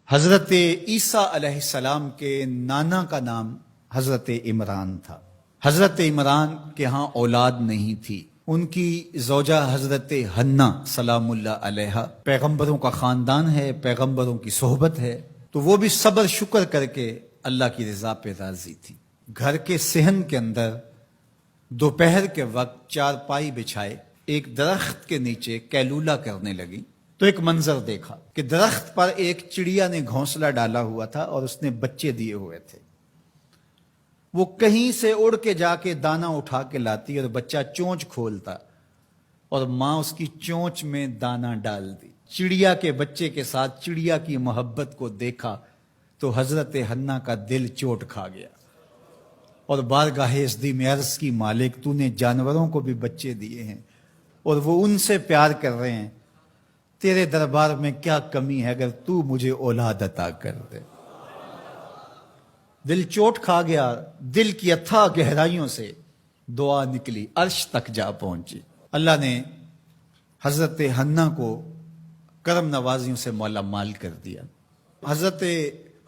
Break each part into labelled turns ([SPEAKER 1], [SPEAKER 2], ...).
[SPEAKER 1] حضرت عیسیٰ علیہ السلام کے نانا کا نام حضرت عمران تھا۔ حضرت عمران کے ہاں اولاد نہیں تھی، ان کی زوجہ حضرت حنا سلام اللہ علیہا، پیغمبروں کا خاندان ہے، پیغمبروں کی صحبت ہے، تو وہ بھی صبر شکر کر کے اللہ کی رضا پہ راضی تھی۔ گھر کے صحن کے اندر دوپہر کے وقت چارپائی بچھائے ایک درخت کے نیچے قیلولہ کرنے لگی تو ایک منظر دیکھا کہ درخت پر ایک چڑیا نے گھونسلہ ڈالا ہوا تھا اور اس نے بچے دیے ہوئے تھے۔ وہ کہیں سے اڑ کے جا کے دانا اٹھا کے لاتی اور بچہ چونچ کھولتا اور ماں اس کی چونچ میں دانا ڈال دی۔ چڑیا کے بچے کے ساتھ چڑیا کی محبت کو دیکھا تو حضرت حنا کا دل چوٹ کھا گیا اور بارگاہ عزدی میں عرض کی، مالک تو نے جانوروں کو بھی بچے دیے ہیں اور وہ ان سے پیار کر رہے ہیں، تیرے دربار میں کیا کمی ہے اگر تو مجھے اولاد عطا کر دے۔ دل چوٹ کھا گیا، دل کی اتھا گہرائیوں سے دعا نکلی، عرش تک جا پہنچی۔ اللہ نے حضرت حنا کو کرم نوازیوں سے مولا مال کر دیا۔ حضرت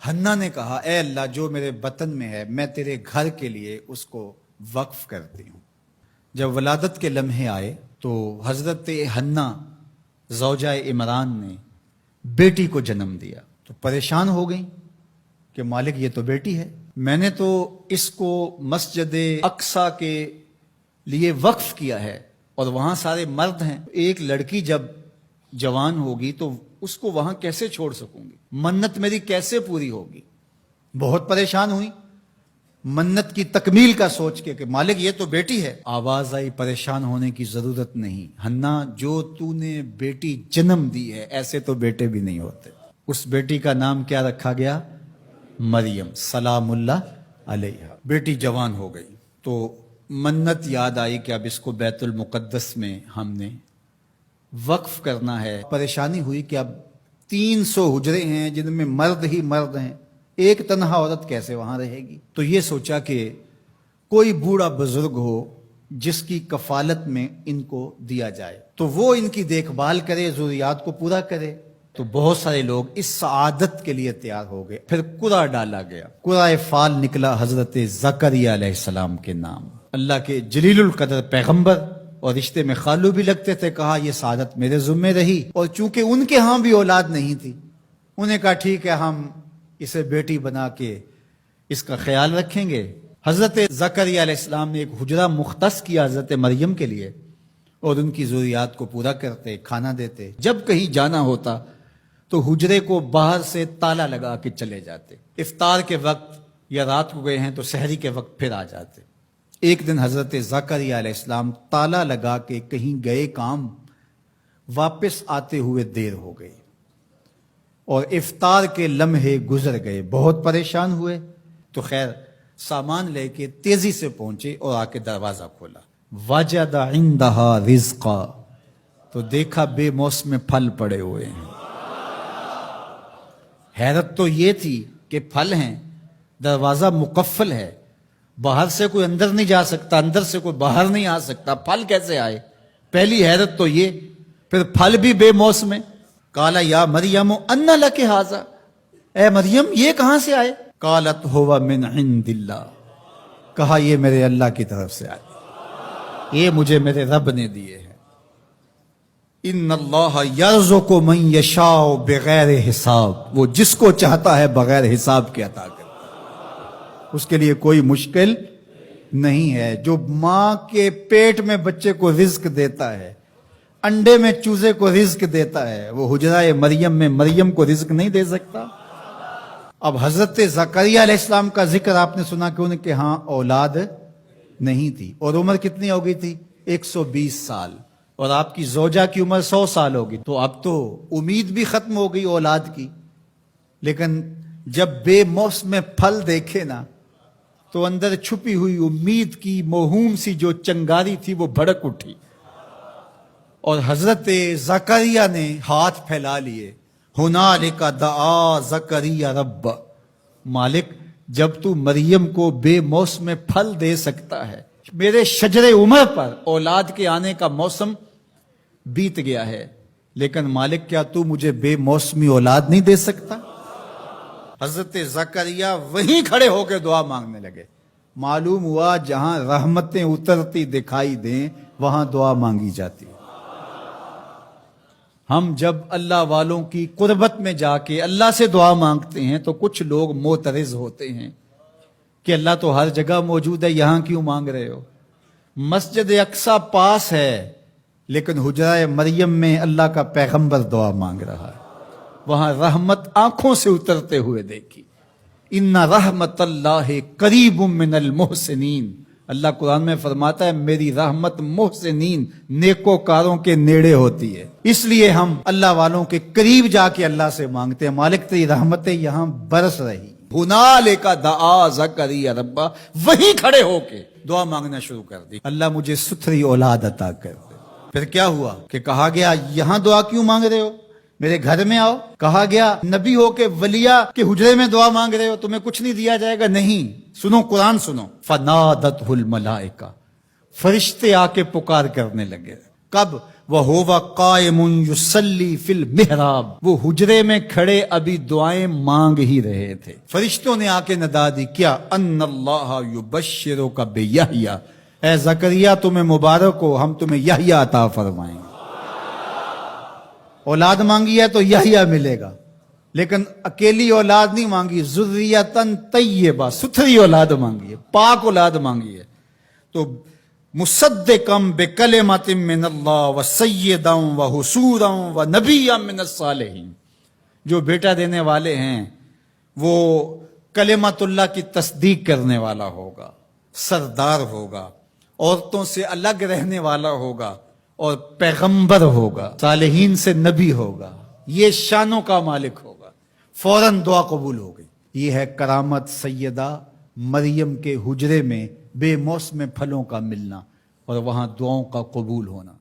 [SPEAKER 1] حنا نے کہا، اے اللہ جو میرے بطن میں ہے میں تیرے گھر کے لیے اس کو وقف کرتی ہوں۔ جب ولادت کے لمحے آئے تو حضرت حنا زوجہ عمران نے بیٹی کو جنم دیا تو پریشان ہو گئیں کہ مالک یہ تو بیٹی ہے، میں نے تو اس کو مسجد اقصی کے لیے وقف کیا ہے اور وہاں سارے مرد ہیں، ایک لڑکی جب جوان ہوگی تو اس کو وہاں کیسے چھوڑ سکوں گی، منت میری کیسے پوری ہوگی۔ بہت پریشان ہوئی منت کی تکمیل کا سوچ کے کہ مالک یہ تو بیٹی ہے۔ آواز آئی، پریشان ہونے کی ضرورت نہیں حنا، جو تو نے بیٹی جنم دی ہے ایسے تو بیٹے بھی نہیں ہوتے۔ اس بیٹی کا نام کیا رکھا گیا؟ مریم سلام اللہ علیہا۔ بیٹی جوان ہو گئی تو منت یاد آئی کہ اب اس کو بیت المقدس میں ہم نے وقف کرنا ہے۔ پریشانی ہوئی کہ اب 300 حجرے ہیں جن میں مرد ہی مرد ہیں، ایک تنہا عورت کیسے وہاں رہے گی؟ تو یہ سوچا کہ کوئی بوڑھا بزرگ ہو جس کی کفالت میں ان کو دیا جائے تو وہ ان کی دیکھ بھال کرے، ضروریات کو پورا کرے۔ تو بہت سارے لوگ اس سعادت کے لیے تیار ہو گئے۔ پھر قرعہ ڈالا گیا، قرعہ فال نکلا حضرت زکریا علیہ السلام کے نام۔ اللہ کے جلیل القدر پیغمبر اور رشتے میں خالو بھی لگتے تھے، کہا یہ سعادت میرے ذمہ رہی، اور چونکہ ان کے ہاں بھی اولاد نہیں تھی انہیں کہا ٹھیک ہے ہم اسے بیٹی بنا کے اس کا خیال رکھیں گے۔ حضرت زکریا علیہ السلام نے ایک حجرہ مختص کیا حضرت مریم کے لیے اور ان کی ضروریات کو پورا کرتے، کھانا دیتے۔ جب کہیں جانا ہوتا تو حجرے کو باہر سے تالا لگا کے چلے جاتے، افطار کے وقت یا رات کو گئے ہیں تو سحری کے وقت پھر آ جاتے۔ ایک دن حضرت زکریا علیہ السلام تالا لگا کے کہیں گئے کام، واپس آتے ہوئے دیر ہو گئی اور افطار کے لمحے گزر گئے، بہت پریشان ہوئے تو خیر سامان لے کے تیزی سے پہنچے اور آ کے دروازہ کھولا، وجد عندہا رزقا، تو دیکھا بے موسم پھل پڑے ہوئے ہیں۔ حیرت تو یہ تھی کہ پھل ہیں، دروازہ مقفل ہے، باہر سے کوئی اندر نہیں جا سکتا، اندر سے کوئی باہر نہیں آ سکتا، پھل کیسے آئے؟ پہلی حیرت تو یہ، پھر پھل بھی بے موسم ہے۔ قالا یا مریم انا لک ھذا، اے مریم یہ کہاں سے آئے؟ قالت ھو من عند اللہ، کہا یہ میرے اللہ کی طرف سے آئے، یہ مجھے میرے رب نے دیے ہیں۔ ان اللہ یرزق من یشاء بغیر حساب، وہ جس کو چاہتا ہے بغیر حساب کے عطا کرتا ہے، اس کے لیے کوئی مشکل نہیں ہے۔ جو ماں کے پیٹ میں بچے کو رزق دیتا ہے، انڈے میں چوزے کو رزق دیتا ہے، وہ حجرہ مریم میں مریم کو رزق نہیں دے سکتا؟ اب حضرت زکریا علیہ السلام کا ذکر آپ نے سنا کہ ان کے ہاں اولاد نہیں تھی اور عمر کتنی ہو گئی تھی؟ 120 سال، اور آپ کی زوجہ کی عمر 100 سال ہوگی، تو اب تو امید بھی ختم ہو گئی اولاد کی۔ لیکن جب بے موسم پھل دیکھے نا تو اندر چھپی ہوئی امید کی موہوم سی جو چنگاری تھی وہ بھڑک اٹھی، اور حضرت زکریا نے ہاتھ پھیلا لیے، ہنالک دعا زکریا رب، مالک جب تو مریم کو بے موسم پھل دے سکتا ہے، میرے شجر عمر پر اولاد کے آنے کا موسم بیت گیا ہے، لیکن مالک کیا تو مجھے بے موسمی اولاد نہیں دے سکتا؟ حضرت زکریا وہیں کھڑے ہو کے دعا مانگنے لگے. معلوم ہوا جہاں رحمتیں اترتی دکھائی دیں وہاں دعا مانگی جاتی ہے. ہم جب اللہ والوں کی قربت میں جا کے اللہ سے دعا مانگتے ہیں تو کچھ لوگ معترض ہوتے ہیں کہ اللہ تو ہر جگہ موجود ہے، یہاں کیوں مانگ رہے ہو؟ مسجد اقصی پاس ہے لیکن حجرہ مریم میں اللہ کا پیغمبر دعا مانگ رہا ہے، وہاں رحمت آنکھوں سے اترتے ہوئے دیکھی. ان رحمت اللہ قریب من المحسنین، اللہ قرآن میں فرماتا ہے میری رحمت محسنین نیکوکاروں کے نیڑے ہوتی ہے. اس لیے ہم اللہ والوں کے قریب جا کے اللہ سے مانگتے ہیں، مالک تیری رحمتیں یہاں برس رہی. ہنالک دعا زکریا ربا، وہیں کھڑے ہو کے دعا مانگنا شروع کر دی، اللہ مجھے ستھری اولاد عطا کر دے. پھر کیا ہوا کہ کہا گیا یہاں دعا کیوں مانگ رہے ہو، میرے گھر میں آؤ. کہا گیا نبی ہو کے ولیہ کے حجرے میں دعا مانگ رہے ہو، تمہیں کچھ نہیں دیا جائے گا. نہیں، سنو قرآن سنو. فنادتہ الملائکہ، فرشتے آ کے پکار کرنے لگے. کب؟ وَهُوَ قَائِمٌ يُصَلِّي فِي الْمِحْرَابِ، وہ حجرے میں کھڑے ابھی دعائیں مانگ ہی رہے تھے. فرشتوں نے آ کے ندا دی کیا؟ ان اللہ یبشرک بیحییٰ، اے زکریا تمہیں مبارک ہو، ہم تمہیں یحییٰ عطا فرمائیں گے. اولاد مانگی ہے تو یحییٰ ملے گا، لیکن اکیلی اولاد نہیں مانگی، ذریۃً طیبہ، ستھری اولاد مانگی ہے، پاک اولاد مانگی ہے. تو مصدقم بکلمۃ من اللہ وسیدا وحصورا ونبیا من الصالحین، جو بیٹا دینے والے ہیں وہ کلمت اللہ کی تصدیق کرنے والا ہوگا، سردار ہوگا، عورتوں سے الگ رہنے والا ہوگا اور پیغمبر ہوگا، صالحین سے نبی ہوگا، یہ شانوں کا مالک ہوگا. فوراً دعا قبول ہو گئی. یہ ہے کرامت سیدہ مریم کے حجرے میں بے موسم پھلوں کا ملنا اور وہاں دعاؤں کا قبول ہونا.